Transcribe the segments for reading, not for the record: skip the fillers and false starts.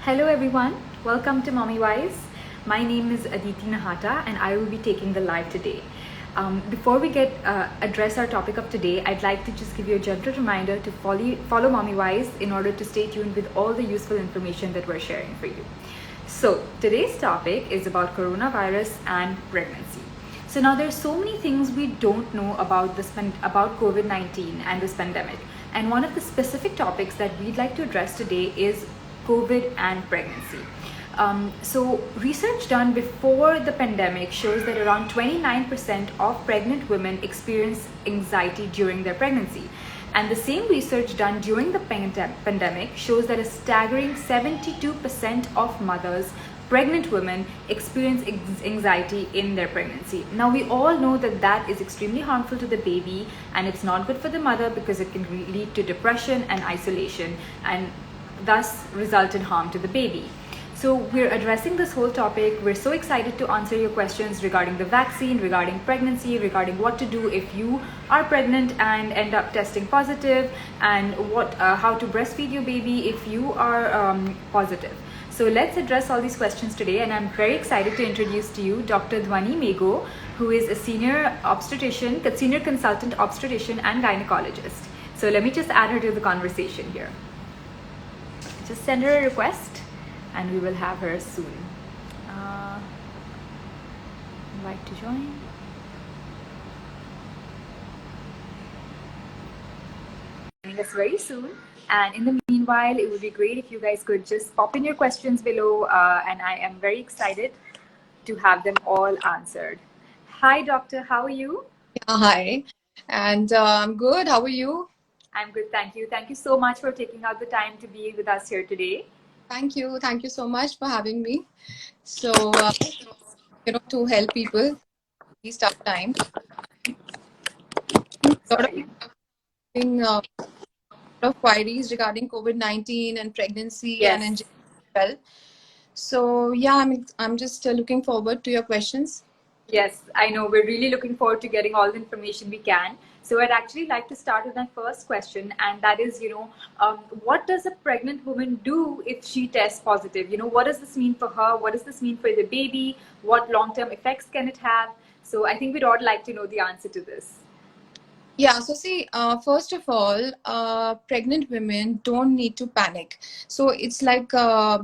Hello everyone, welcome to Mommy Wise. My name is Aditi Nahata and I will be taking the live today. Before we address our topic of today, I'd like to just give you a gentle reminder to follow Mommy Wise in order to stay tuned with all the useful information that we're sharing for you. So today's topic is about coronavirus and pregnancy. So now there's so many things we don't know about about COVID-19 and this pandemic. And one of the specific topics that we'd like to address today is COVID and pregnancy. So research done before the pandemic shows that around 29% of pregnant women experience anxiety during their pregnancy. And the same research done during the pandemic shows that a staggering 72% of mothers, pregnant women, experience anxiety in their pregnancy. Now we all know that that is extremely harmful to the baby and it's not good for the mother because it can lead to depression and isolation and thus result in harm to the baby. So we're addressing this whole topic. We're so excited to answer your questions regarding the vaccine, regarding pregnancy, regarding what to do if you are pregnant and end up testing positive, and how to breastfeed your baby if you are positive. So let's address all these questions today, and I'm very excited to introduce to you Dr. Dhwani Mago, who is a senior consultant obstetrician and gynecologist. So let me just add her to the conversation here. Just send her a request and we will have her soon. Invite to join. Joining us very soon. And in the meanwhile, it would be great if you guys could just pop in your questions below. And I am very excited to have them all answered. Hi, doctor. How are you? Yeah, hi. And I'm good. How are you? I'm good, thank you. Thank you so much for taking out the time to be with us here today. Thank you. Thank you so much for having me. So, to help people these tough times. A lot Sorry. of queries regarding COVID-19 and pregnancy and in Yes. general. So, yeah, I'm just looking forward to your questions. Yes, I know. We're really looking forward to getting all the information we can. So I'd actually like to start with my first question, and that is, what does a pregnant woman do if she tests positive? What does this mean for her? What does this mean for the baby? What long-term effects can it have? So I think we'd all like to know the answer to this. Yeah, so see, first of all, pregnant women don't need to panic. So it's like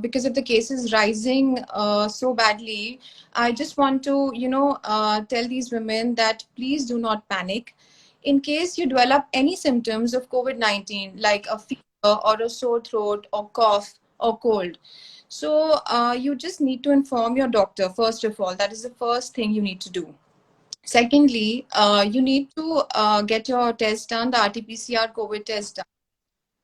because of the cases rising so badly, I just want to, tell these women that please do not panic. In case you develop any symptoms of COVID-19, like a fever or a sore throat or cough or cold, so you just need to inform your doctor, first of all. That is the first thing you need to do. Secondly, you need to get your test done, the RT-PCR COVID test done,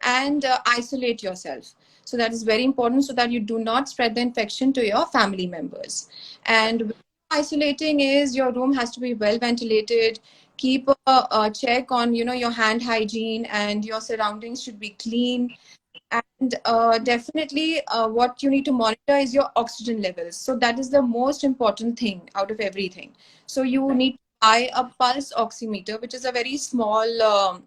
and isolate yourself. So that is very important so that you do not spread the infection to your family members. And isolating is your room has to be well ventilated. Keep a check on, your hand hygiene, and your surroundings should be clean. And definitely what you need to monitor is your oxygen levels. So that is the most important thing out of everything. So you need to buy a pulse oximeter, which is a very small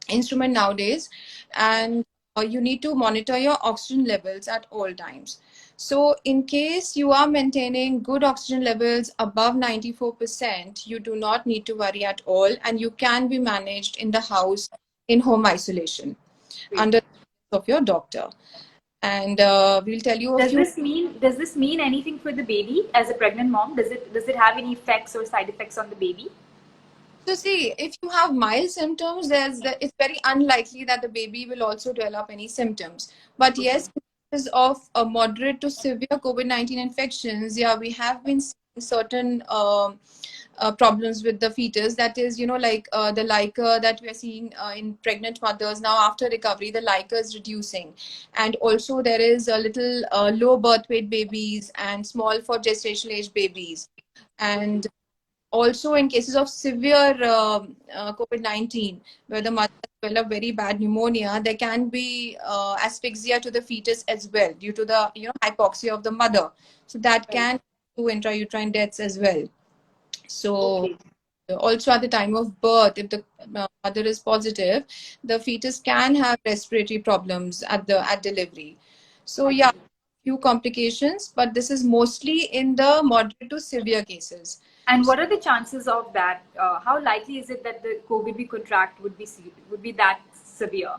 instrument nowadays. And you need to monitor your oxygen levels at all times. So in case you are maintaining good oxygen levels above 94%, you do not need to worry at all. And you can be managed in the house in home isolation under of your doctor. And we'll tell you a Does few. this mean anything for the baby as a pregnant mom? Does it have any effects or side effects on the baby? So see, if you have mild symptoms, it's very unlikely that the baby will also develop any symptoms. But yes, because of moderate to severe COVID-19 infections, yeah, we have been seeing certain problems with the fetus. That is, like the LICA that we are seeing in pregnant mothers. Now, after recovery, the LICA is reducing. And also there is a little low birth weight babies and small for gestational age babies. And also in cases of severe COVID-19, where the mother develop very bad pneumonia, there can be asphyxia to the fetus as well due to the hypoxia of the mother. So that can do intrauterine deaths as well. So also at the time of birth, if the mother is positive, the fetus can have respiratory problems at delivery. So yeah, few complications, but this is mostly in the moderate to severe cases. And what are the chances of that? How likely is it that the COVID we contract would be that severe?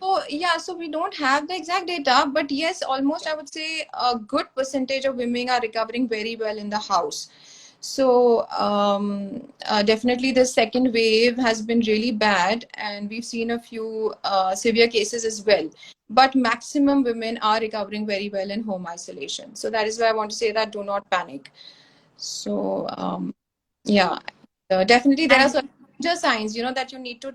So yeah, so we don't have the exact data, but yes, almost I would say a good percentage of women are recovering very well in the house. So definitely the second wave has been really bad, and we've seen a few severe cases as well. But maximum women are recovering very well in home isolation. So that is why I want to say that do not panic. So yeah, definitely there are And some major signs, that you need to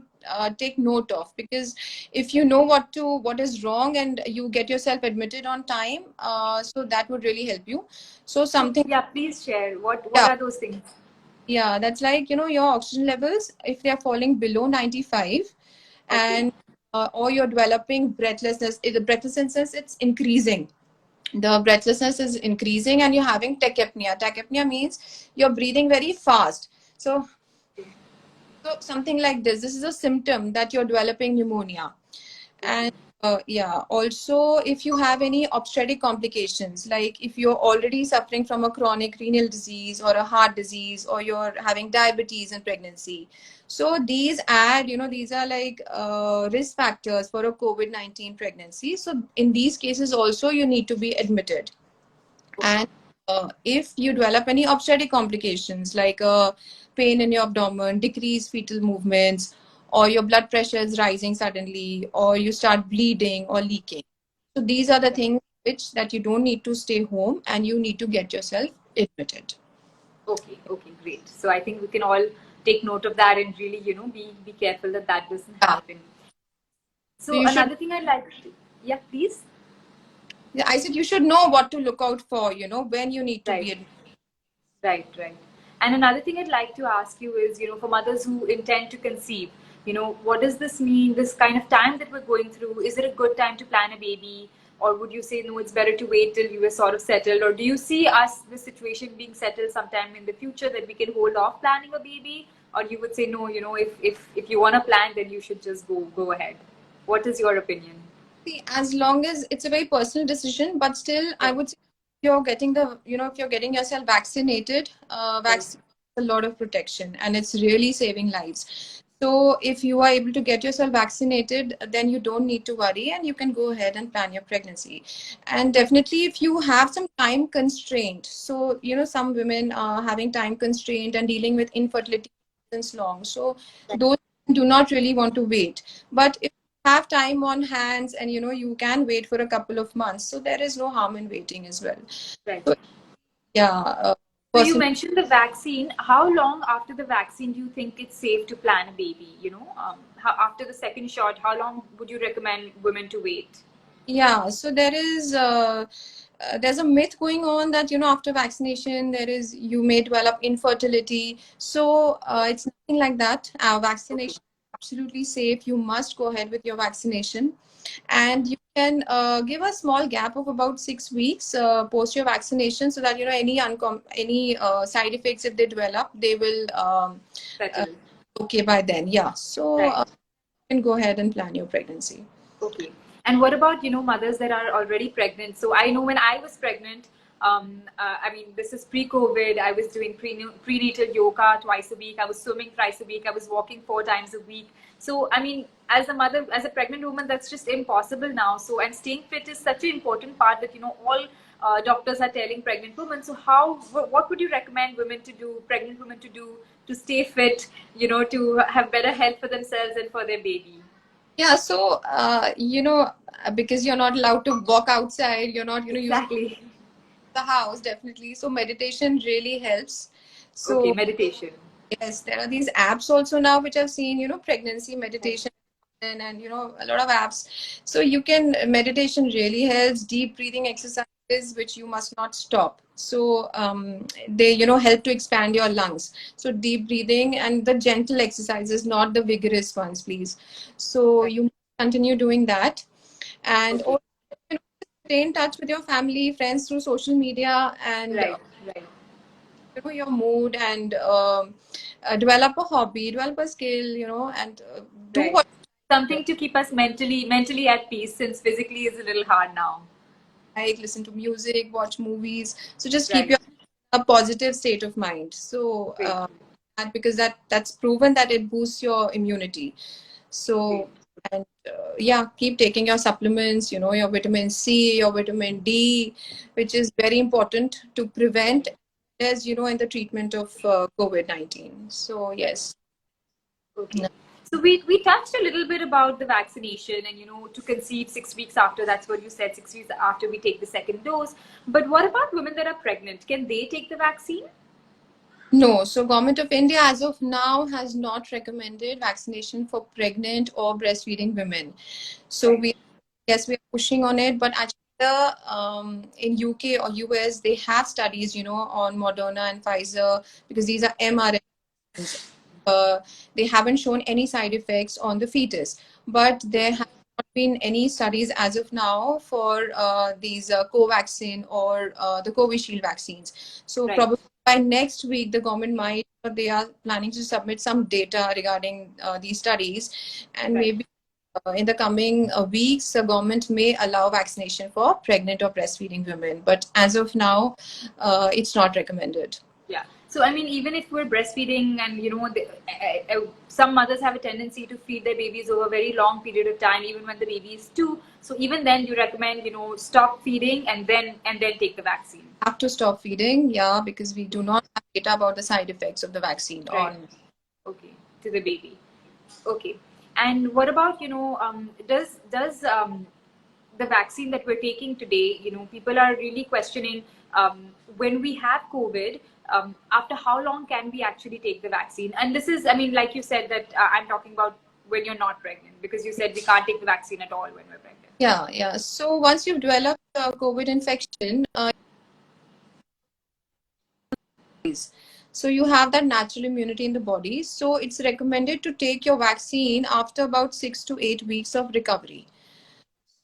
take note of, because if you know what is wrong and you get yourself admitted on time, so that would really help you. So so, something, yeah, please share. What yeah, are those things? yeah, that's like, your oxygen levels, if they are falling below 95, Okay. and or you're developing breathlessness, if the breathlessness it's increasing, the breathlessness is increasing, and you're having tachypnea. Tachypnea means you're breathing very fast. So something like this. This is a symptom that you're developing pneumonia. Okay. And yeah, also if you have any obstetric complications, like if you're already suffering from a chronic renal disease or a heart disease, or you're having diabetes in pregnancy. So these these are like risk factors for a COVID-19 pregnancy. So in these cases also you need to be admitted. Okay. And if you develop any obstetric complications like pain in your abdomen, decreased fetal movements, or your blood pressure is rising suddenly, or you start bleeding or leaking. So these are the Right. things which that you don't need to stay home and you need to get yourself admitted. Okay. Okay. Great. So I think we can all take note of that and really, be careful that that doesn't Yeah. happen. So So you should, another thing I'd like to, yeah, please. yeah, I said you should know what to look out for, when you need to Right. be admitted. Right, right. And another thing I'd like to ask you is, for mothers who intend to conceive, what does this mean? This kind of time that we're going through, is it a good time to plan a baby? Or would you say, no, it's better to wait till you are sort of settled? Or do you see us, the situation being settled sometime in the future that we can hold off planning a baby? Or you would say, no, if you want to plan, then you should just go ahead. What is your opinion? See, as long as it's a very personal decision, but still, I Right, would say you're getting if you're getting yourself vaccinated, right, vaccine is a lot of protection and it's really saving lives. So if you are able to get yourself vaccinated, then you don't need to worry and you can go ahead and plan your pregnancy. And definitely, if you have some time constraint, so some women are having time constraint and dealing with infertility since long. So right, those do not really want to wait. But if have time on hands and you can wait for a couple of months, so there is no harm in waiting as well. right. So yeah, So you person, mentioned the vaccine. How long after the vaccine do you think it's safe to plan a baby? After the second shot, how long would you recommend women to wait? yeah, so there's a myth going on that after vaccination there is you may develop infertility. So it's nothing like that. Our Okay, vaccination is absolutely safe. You must go ahead with your vaccination, and you can give a small gap of about 6 weeks post your vaccination, so that any side effects if they develop, they will uh, settle. okay by then. Yeah, so Right. you can go ahead and plan your pregnancy. Okay. And what about, mothers that are already pregnant? So I know when I was pregnant, I mean, this is pre-COVID. I was doing prenatal yoga twice a week. I was swimming thrice a week. I was walking 4 times a week. So, I mean, as a mother, as a pregnant woman, that's just impossible now. So, and staying fit is such an important part that, all doctors are telling pregnant women. So what would you recommend women to do, pregnant women to do to stay fit, to have better health for themselves and for their baby? Yeah, so because you're not allowed to walk outside, you're not, using Exactly. the house, definitely. So meditation really helps. Okay, So meditation. yes, there are these apps also now which I've seen, pregnancy Right. meditation and a lot of apps. So you can meditation really helps, deep breathing exercises which you must not stop. So they help to expand your lungs. So deep breathing and the gentle exercises, not the vigorous ones, please. So Right. you must continue doing that, and Okay. also stay in touch with your family, friends through social media, and Right. Right. your mood, and develop a hobby, develop a skill, and do Right. what. Something to keep us mentally at peace, since physically is a little hard now. like, listen to music, watch movies. So just keep Right. your a positive state of mind. So Great. because that's proven that it boosts your immunity. Great. So and yeah, keep taking your supplements. You know, your vitamin C, your vitamin D, which is very important to prevent, as you know, in the treatment of COVID-19. So Right. yes. Okay. So we touched a little bit about the vaccination and to conceive 6 weeks after. That's what you said, 6 weeks after we take the second dose. But what about women that are pregnant? Can they take the vaccine? No, so Government of India as of now has not recommended vaccination for pregnant or breastfeeding women. So Right. we yes, we are pushing on it, but actually in UK or US they have studies, on Moderna and Pfizer because these are mRNAs. Uh, they haven't shown any side effects on the fetus, but there have not been any studies as of now for these Covaxin or the Covishield vaccines. So Right. probably by next week, the government might, or they are planning to submit some data regarding these studies, and Right. maybe in the coming weeks, the government may allow vaccination for pregnant or breastfeeding women. But as of now, it's not recommended. Yeah. So I mean, even if we're breastfeeding, and some mothers have a tendency to feed their babies over a very long period of time, even when the baby is two. So even then, you recommend stop feeding and then take the vaccine. Have to stop feeding, yeah, because we do not have data about the side effects of the vaccine Right. on. Okay. To the baby. Okay. And what about does the vaccine that we're taking today? People are really questioning when we have COVID. After how long can we actually take the vaccine? And this is, I mean, like you said, that I'm talking about when you're not pregnant, because you said we can't take the vaccine at all when we're pregnant. Yeah, yeah. So once you've developed COVID infection, so you have that natural immunity in the body. So it's recommended to take your vaccine after about 6 to 8 weeks of recovery.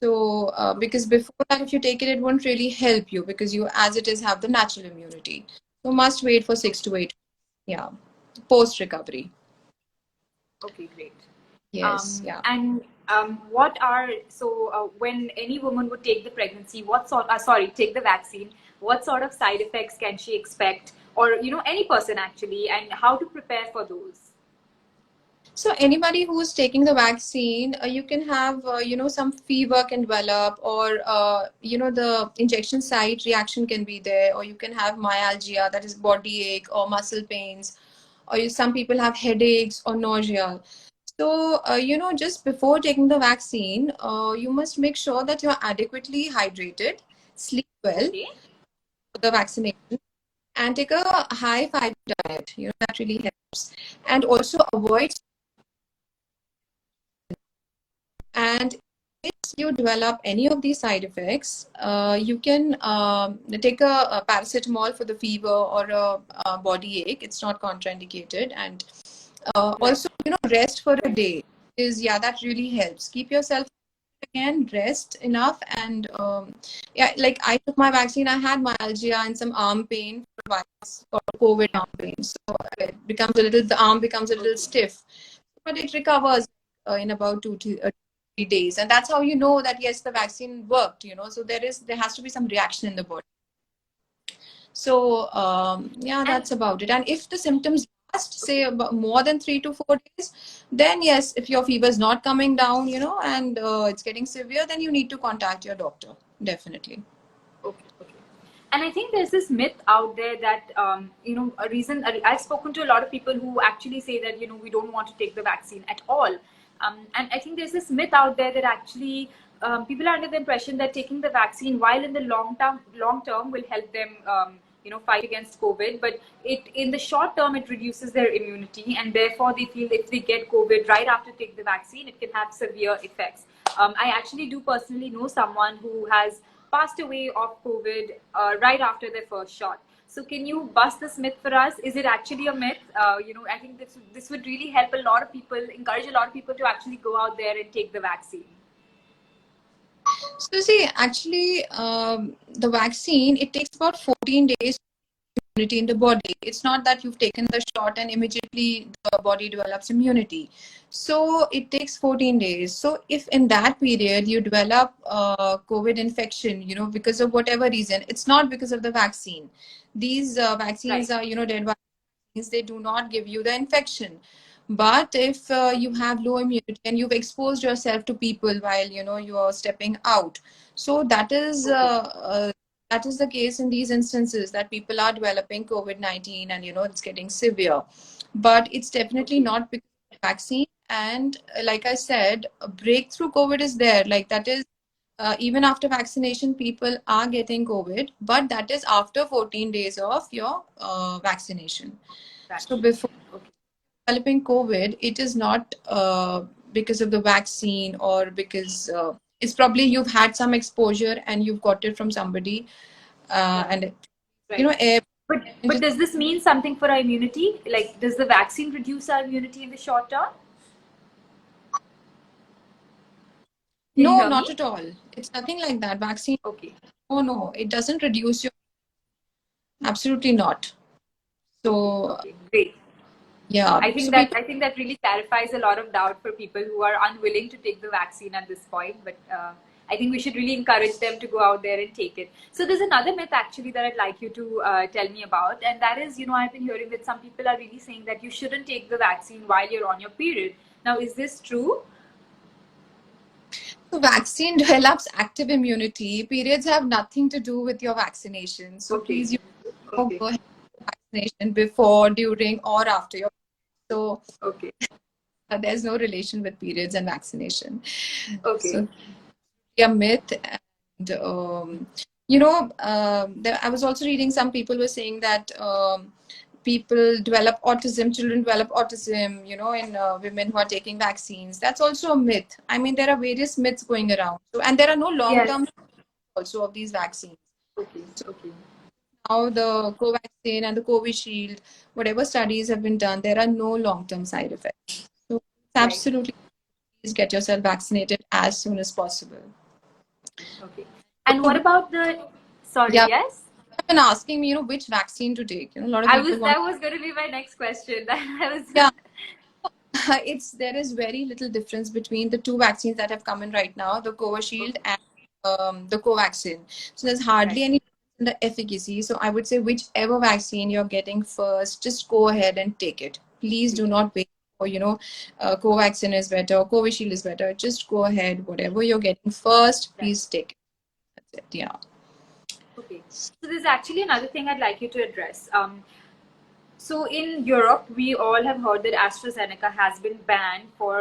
So because before that, if you take it, it won't really help you because you, as it is, have the natural immunity. So must wait for 6 to 8. Yeah, post recovery. Okay, great. Yes, yeah. And what are when any woman would take the pregnancy, what sort? Sorry, take the vaccine. What sort of side effects can she expect, or any person actually, and how to prepare for those? So anybody who's taking the vaccine, you can have, some fever can develop, or the injection site reaction can be there, or you can have myalgia, that is body ache or muscle pains, or some people have headaches or nausea. So, just before taking the vaccine, you must make sure that you're adequately hydrated, sleep well Okay. for the vaccination, and take a high fiber diet. That really helps. And also avoid, and if you develop any of these side effects, you can take a paracetamol for the fever or a body ache. It's not contraindicated. And Right. also, rest for a day is, yeah, that really helps. Keep yourself again, rest enough. And yeah, like I took my vaccine, I had myalgia and some arm pain for a while, called COVID arm pain. So the arm becomes a little Okay. stiff, but it recovers in about 2 to 3 days. And that's how you know that, yes, the vaccine worked, so there has to be some reaction in the body. So yeah, And that's about it. And if the symptoms last, say, okay. about more than 3 to 4 days, then yes, if your fever is not coming down, and it's getting severe, then you need to contact your doctor, definitely. Okay, okay. And I think there's this myth out there that, a reason I've spoken to a lot of people who actually say that, we don't want to take the vaccine at all. And I think there's this myth out there that actually people are under the impression that taking the vaccine, while in the long term will help them, fight against COVID, but in the short term, it reduces their immunity, and therefore they feel if they get COVID right after take the vaccine, it can have severe effects. I actually do personally know someone who has passed away of COVID right after their first shot. So can you bust this myth for us? Is it actually a myth? I think this would really help a lot of people, encourage a lot of people to actually go out there and take the vaccine. So see, actually, the vaccine, it takes about 14 days immunity in the body. It's not that you've taken the shot and immediately the body develops immunity. So it takes 14 days. So if in that period you develop COVID infection, because of whatever reason, it's not because of the vaccine. These vaccines Right. are, dead vaccines. They do not give you the infection. But if you have low immunity and you've exposed yourself to people while, you are stepping out, so Okay. that is the case in these instances, that people are developing COVID-19 and it's getting severe. But it's definitely Okay. not because of the vaccine. And like I said, a breakthrough COVID is there. Like that is even after vaccination, people are getting COVID, but that is after 14 days of your vaccination. So Vaccine. before Okay. developing COVID, it is not because of the vaccine, or because it's probably you've had some exposure and you've got it from somebody, Yeah. and Right. air. But does this mean something for our immunity? Like, does the vaccine reduce our immunity in the short term? Can you No, hear not me? at all. It's nothing like that. Vaccine. Okay. Oh no, it doesn't reduce your. Absolutely not. Okay. So Okay. Great. yeah, so people. I think that really clarifies a lot of doubt for people who are unwilling to take the vaccine at this point. But I think we should really encourage them to go out there and take it. So there's another myth actually that I'd like you to tell me about, and that is, I've been hearing that some people are really saying that you shouldn't take the vaccine while you're on your period. Now, is this true? So vaccine develops active immunity. Periods have nothing to do with your vaccination. So Okay. please, go Okay. ahead with vaccination before, during, or after your. So Okay. there's no relation with periods and vaccination. Okay. So a myth. And I was also reading, some people were saying that people develop autism, children develop autism, in women who are taking vaccines. That's also a myth. I mean, there are various myths going around. So, and there are no long Yes. term also of these vaccines. Okay. Okay. Now the Covaxin and the Covishield, whatever studies have been done, there are no long term side effects. So it's Right. absolutely, please get yourself vaccinated as soon as possible. Okay. And what about the? Sorry. Yeah, Yes. been asking me, which vaccine to take. A lot of people want. That was going to be my next question. That I was. Yeah, there is very little difference between the two vaccines that have come in right now, the Covishield Okay. and the Covaxin. So there's hardly Right. any difference in the efficacy. So I would say whichever vaccine you're getting first, just go ahead and take it. Please do Take it. not wait for, Covaxin is better, Covishield is better. Just go ahead. Whatever you're getting first, Right. please take it. That's it. Yeah. Okay. So there's actually another thing I'd like you to address. So in Europe, we all have heard that AstraZeneca has been banned for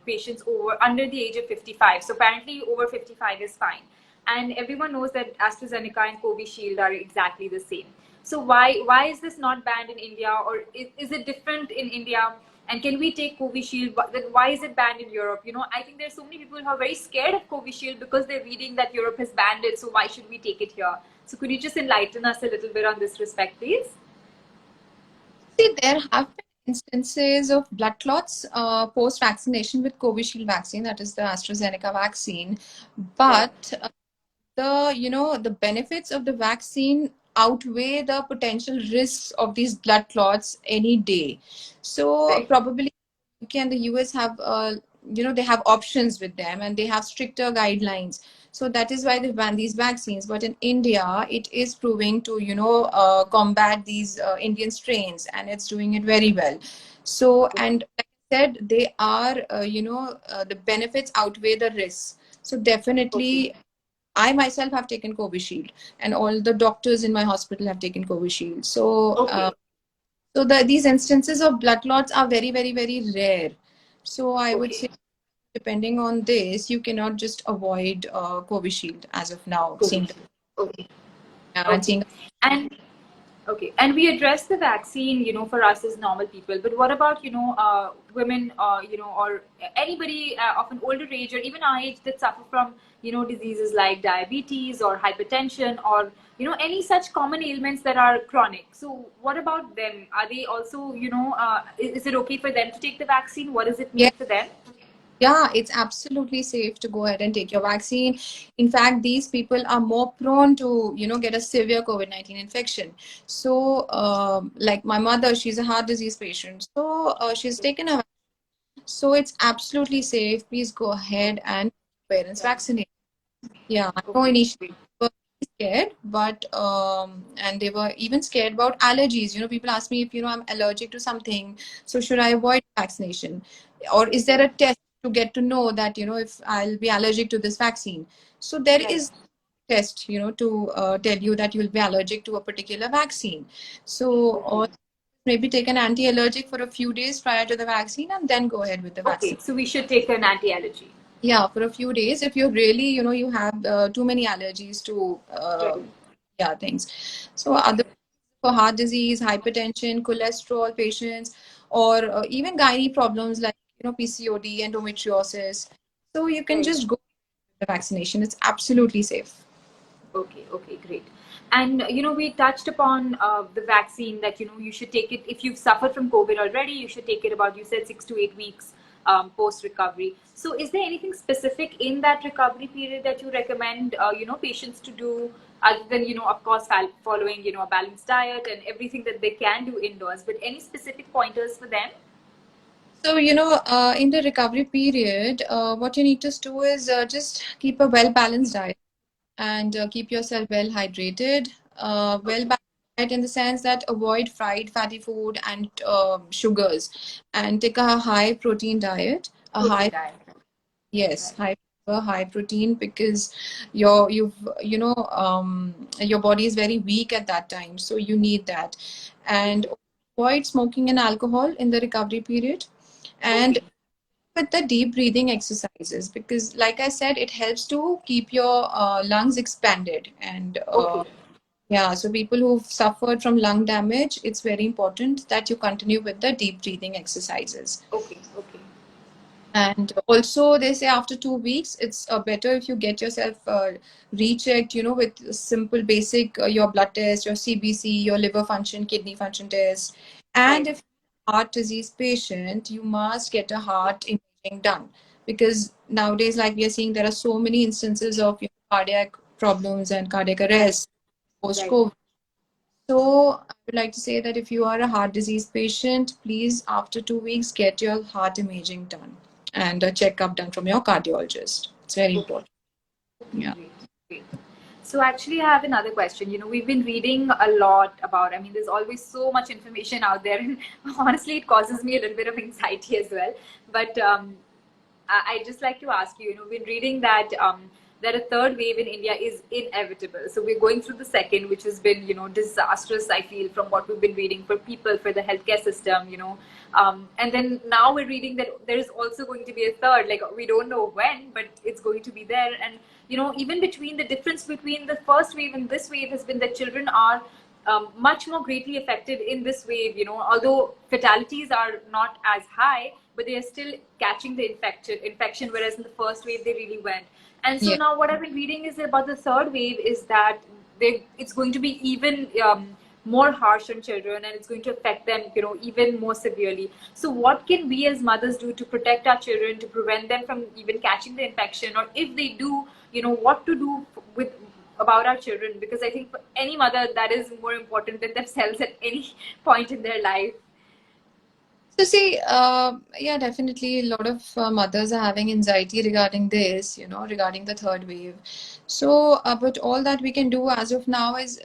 patients under the age of 55. So apparently, over 55 is fine, and everyone knows that AstraZeneca and Covishield are exactly the same. So why is this not banned in India, or is it different in India? And can we take Covishield? Then why is it banned in Europe? I think there's so many people who are very scared of Covishield because they're reading that Europe has banned it. So why should we take it here? So could you just enlighten us a little bit on this respect, please? See, there have been instances of blood clots post vaccination with Covishield vaccine, that is the AstraZeneca vaccine. Right. But the benefits of the vaccine outweigh the potential risks of these blood clots any day. So Right. probably UK and the US have they have options with them, and they have stricter guidelines. So that is why they ban these vaccines. But in India, it is proving to combat these Indian strains, and it's doing it very well. So, Okay. and like I said, they are the benefits outweigh the risks. So Okay. definitely, I myself have taken Covishield, and all the doctors in my hospital have taken Covishield. Okay. So these instances of blood clots are very, very, very rare. So I would Okay. say, depending on this, you cannot just avoid Covishield as of now. Seeing Covishield. Okay. and Okay. seeing. And okay. And we address the vaccine, for us as normal people. But what about, women, or anybody of an older age or even our age that suffer from, diseases like diabetes or hypertension or, any such common ailments that are chronic. So what about them? Are they also, is it okay for them to take the vaccine? What does it Yeah, mean for them? Yeah, it's absolutely safe to go ahead and take your vaccine. In fact, these people are more prone to, get a severe COVID-19 infection. So, like my mother, she's a heart disease patient. So, she's taken a, so it's absolutely safe. Please go ahead and parents vaccinate. Yeah, I know Okay, initially great. they were scared, but and they were even scared about allergies. People ask me if I'm allergic to something, so should I avoid vaccination, or is there a test to get to know that if I'll be allergic to this vaccine? So there Right. is test to tell you that you'll be allergic to a particular vaccine. So Okay. or maybe take an anti-allergic for a few days prior to the vaccine and then go ahead with the Okay, vaccine. so we should take an anti-allergy. Yeah, for a few days. If you're really, you have too many allergies to, Right. yeah, things. So Okay. other for heart disease, hypertension, cholesterol patients, or even gynae problems like, PCOD, endometriosis. So you can Right. just go with the vaccination. It's absolutely safe. Okay, okay, great. And we touched upon the vaccine that you should take it if you've suffered from COVID already. You should take it about, you said, 6 to 8 weeks post recovery. So, is there anything specific in that recovery period that you recommend patients to do, other than of course following a balanced diet and everything that they can do indoors? But any specific pointers for them? So, in the recovery period, what you need to do is just keep a well balanced diet and keep yourself well hydrated. Well Okay, balanced diet in the sense that avoid fried fatty food and sugars, and take a high protein diet. A protein high, diet. yes, Right. high fiber, high protein, because your body is very weak at that time, so you need that. And Okay. avoid smoking and alcohol in the recovery period, and Okay. with the deep breathing exercises, because like I said, it helps to keep your lungs expanded. And Okay. yeah, so people who've suffered from lung damage, it's very important that you continue with the deep breathing exercises. Okay. Okay. And also, they say after 2 weeks, it's better if you get yourself rechecked, with simple basic your blood test, your CBC, your liver function, kidney function test. And Right. if heart disease patient, you must get a heart imaging done, because nowadays, like we are seeing, there are so many instances of cardiac problems and cardiac Right. arrest post Right. COVID. So I would like to say that if you are a heart disease patient, please, after 2 weeks, get your heart imaging done and a checkup done from your cardiologist. It's very Okay. important. Yeah. Great. Great. So actually, I have another question. We've been reading a lot about. I mean, there's always so much information out there, and honestly, it causes me a little bit of anxiety as well. But I just like to ask you. We've been reading that a third wave in India is inevitable. So we're going through the second, which has been disastrous. I feel from what we've been reading for people, for the healthcare system. And then now we're reading that there is also going to be a third. Like we don't know when, but it's going to be there. And even between the difference between the first wave and this wave has been that children are much more greatly affected in this wave. Although fatalities are not as high, but they are still catching the infection, whereas in the first wave they really went. And so Yeah. now what I've been reading is about the third wave is that it's going to be even more harsh on children, and it's going to affect them even more severely. So what can we as mothers do to protect our children, to prevent them from even catching the infection, or if they do, what to do with about our children? Because I think for any mother that is more important than themselves at any point in their life. So see, yeah, definitely a lot of mothers are having anxiety regarding this, regarding the third wave. So, but all that we can do as of now is,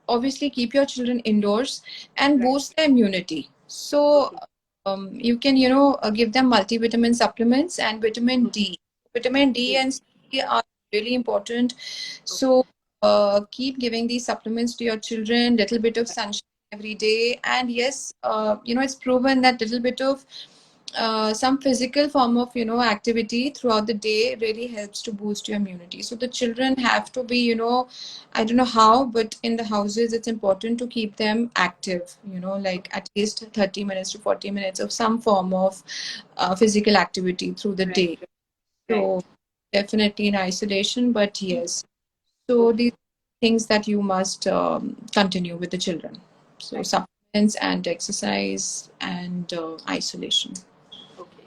obviously keep your children indoors and Right. boost their immunity. So, Okay. you can, give them multivitamin supplements and vitamin Okay. D. Vitamin D Great. and C are really important. Okay. So, keep giving these supplements to your children, little bit of sunshine every day. And yes, it's proven that little bit of some physical form of activity throughout the day really helps to boost your immunity. So the children have to be, I don't know how, but in the houses it's important to keep them active, like at least 30 minutes to 40 minutes of some form of physical activity through the Right. day. Right. So definitely in isolation, but yes, so Okay. these things that you must continue with the children. So Right. supplements and exercise and isolation. Okay.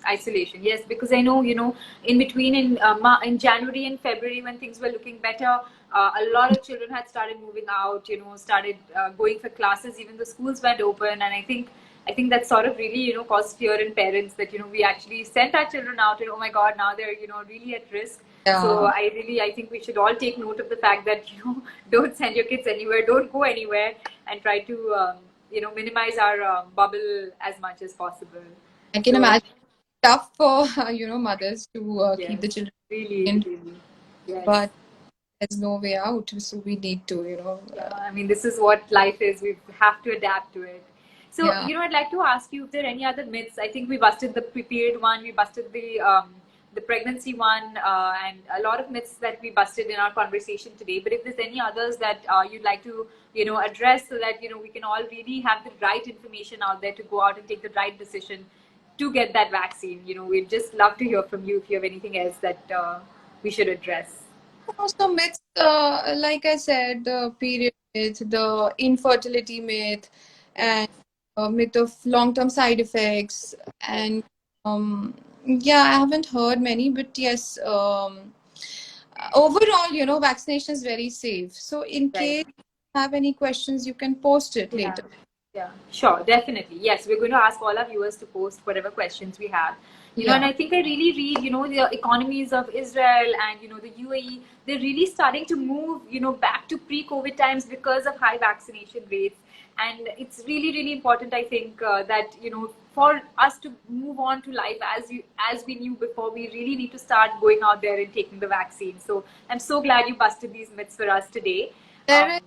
Isolation, yes, because I know, in between in January and February when things were looking better, a lot of children had started moving out, started going for classes, even the schools went open, and I think that sort of really, caused fear in parents that, we actually sent our children out and oh my God, now they're, really at risk. So Yeah. I think we should all take note of the fact that, don't send your kids anywhere, don't go anywhere, and try to, minimize our bubble as much as possible. I can So, imagine tough for mothers to keep yes, the children really, in, really, yes. but there's no way out, so we need to, Yeah, I mean, this is what life is. We have to adapt to it. So, yeah. I'd like to ask you if there are any other myths. I think we busted the period one, we busted the pregnancy one, and a lot of myths that we busted in our conversation today. But if there's any others that you'd like to, address so that, we can all really have the right information out there to go out and take the right decision to get that vaccine. We'd just love to hear from you if you have anything else that we should address. Also myths, like I said, the period myth, the infertility myth, Yes, and myth of long-term side effects. yes, And yeah, I haven't heard many, but yes, overall, vaccination is very safe. So in right. case you have any questions, you can post it Yeah, later. yeah, sure, definitely. Yes, we're going to ask all our viewers to post whatever questions we have. And Yeah. I think I really read, the economies of Israel and, the UAE, they're really starting to move, back to pre-COVID times because of high vaccination rates. And it's really, really important, I think, that, for us to move on to life as we knew before, we really need to start going out there and taking the vaccine. So I'm so glad you busted these myths for us today. There Um, is,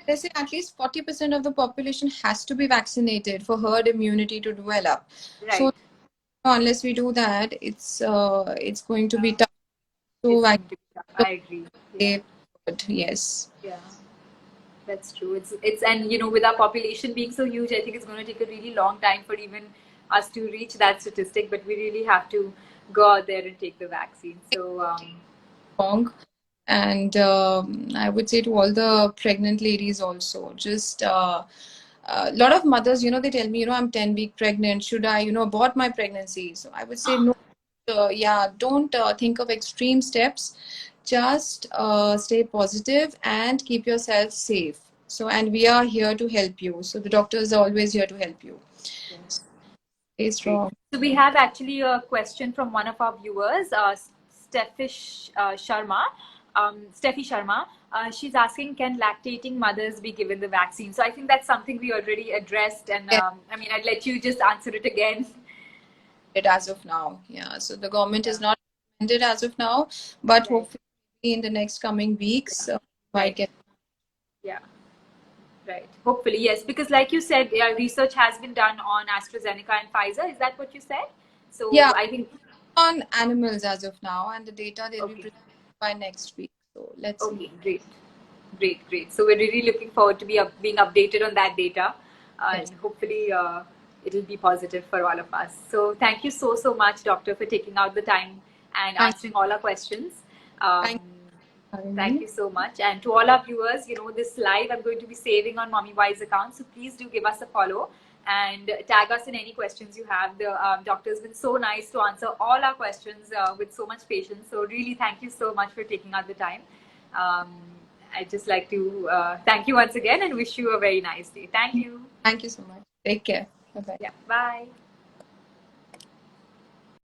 they say at least 40% of the population has to be vaccinated for herd immunity to develop. So right. unless we do that, it's going to be Yeah. tough. So It's vaccine going to be tough. I agree. Yeah, is good. Yes. yeah, that's true. It's and with our population being so huge, I think it's going to take a really long time for even us to reach that statistic. But we really have to go out there and take the vaccine. So Wrong. And I would say to all the pregnant ladies also, just a lot of mothers, they tell me, I'm 10-week pregnant. Should I, abort my pregnancy? So I would say no. Yeah, don't think of extreme steps. Just stay positive and keep yourself safe. So, and we are here to help you. So the doctors are always here to help you. yes. Stay Great. strong. So we have actually a question from one of our viewers, Sharma. Steffi Sharma. She's asking, can lactating mothers be given the vaccine? So I think that's something we already addressed, and Get I mean, I'd let you just answer it again. it as of now. Yeah. So the government Yeah. is not recommended as of now, but Right. hopefully in the next coming weeks, might Right. get. Yeah. Right. Hopefully, yes. Because, like you said, yeah, research has been done on AstraZeneca and Pfizer. Is that what you said? So Yeah, I think. on animals as of now, and the data they'll be Okay. presented by next week. So let's see. Okay. Great. Great. Great. So we're really looking forward to being updated on that data, and Yes. hopefully it'll be positive for all of us. So thank you so much, Doctor, for taking out the time and Thank, answering all our questions. Um, thank you for having Thank me. you so much. And to all our viewers, this live I'm going to be saving on Mommy Wise account. So please do give us a follow and tag us in any questions you have. The doctor's been so nice to answer all our questions with so much patience. So really, thank you so much for taking out the time. Um, I'd just like to thank you once again and wish you a very nice day. Thank you. Thank you so much. Take care. Bye bye. Yeah. Bye.